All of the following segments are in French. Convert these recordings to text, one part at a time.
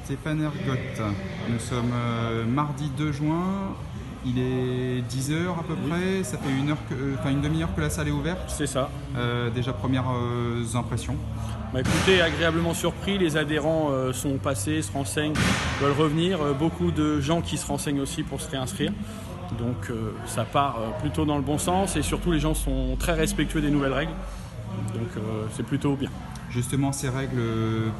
Stéphane Ergotte. Nous sommes mardi 2 juin, il est 10h à peu près, ça fait une demi-heure que la salle est ouverte. C'est ça. Déjà premières impressions. Bah écoutez, agréablement surpris, les adhérents sont passés, se renseignent, veulent revenir. Beaucoup de gens qui se renseignent aussi pour se réinscrire. Donc ça part plutôt dans le bon sens et surtout les gens sont très respectueux des nouvelles règles. Donc c'est plutôt bien. Justement, ces règles,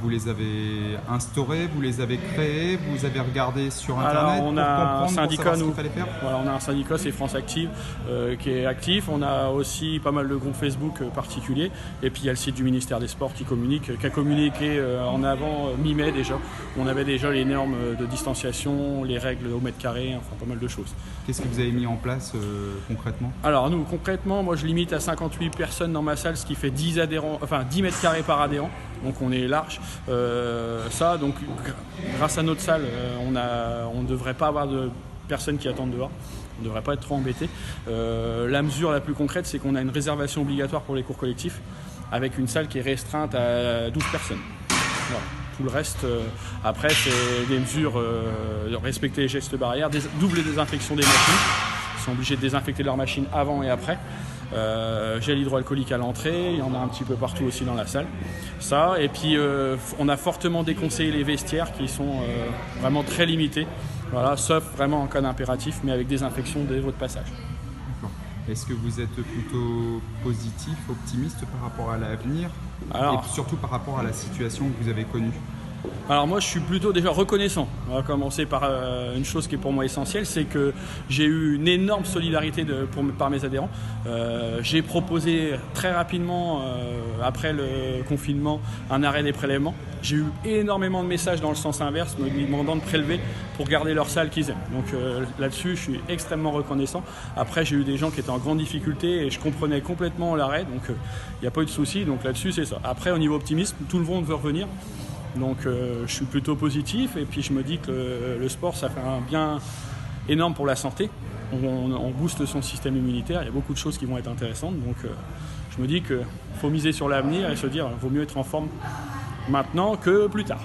vous les avez instaurées, vous les avez créées, vous avez regardé sur Internet. Alors, on a un syndicat, ce qu'il fallait faire. Voilà, on a un syndicat, c'est France Active, qui est actif. On a aussi pas mal de groupes Facebook particuliers. Et puis il y a le site du ministère des Sports qui a communiqué en avant mi-mai déjà. On avait déjà les normes de distanciation, les règles au mètre carré, enfin pas mal de choses. Qu'est-ce que vous avez mis en place concrètement? Alors nous, concrètement, moi je limite à 58 personnes dans ma salle, ce qui fait 10 mètres carrés par adhérent. Donc on est large. Donc grâce à notre salle, on ne devrait pas avoir de personnes qui attendent dehors. On ne devrait pas être trop embêtés. La mesure la plus concrète, c'est qu'on a une réservation obligatoire pour les cours collectifs avec une salle qui est restreinte à 12 personnes. Voilà. Tout le reste, après, c'est des mesures, respecter les gestes barrières, double désinfection des machines. Ils sont obligés de désinfecter leurs machines avant et après. Gel hydroalcoolique à l'entrée, il y en a un petit peu partout aussi dans la salle. Ça, et puis on a fortement déconseillé les vestiaires qui sont vraiment très limités, voilà, sauf vraiment en cas d'impératif, mais avec désinfection dès votre passage. Est-ce que vous êtes plutôt positif, optimiste par rapport à l'avenir et surtout par rapport à la situation que vous avez connue? Alors moi je suis plutôt déjà reconnaissant. On va commencer par une chose qui est pour moi essentielle, c'est que j'ai eu une énorme solidarité par mes adhérents. J'ai proposé très rapidement, après le confinement, un arrêt des prélèvements. J'ai eu énormément de messages dans le sens inverse, me demandant de prélever pour garder leur salle qu'ils aiment. Donc là-dessus je suis extrêmement reconnaissant. Après j'ai eu des gens qui étaient en grande difficulté et je comprenais complètement l'arrêt, donc il n'y a pas eu de souci. Donc là-dessus c'est ça. Après au niveau optimisme, tout le monde veut revenir. Donc je suis plutôt positif et puis je me dis que le sport ça fait un bien énorme pour la santé. On booste son système immunitaire, il y a beaucoup de choses qui vont être intéressantes. Donc je me dis qu'il faut miser sur l'avenir et se dire qu'il vaut mieux être en forme maintenant que plus tard.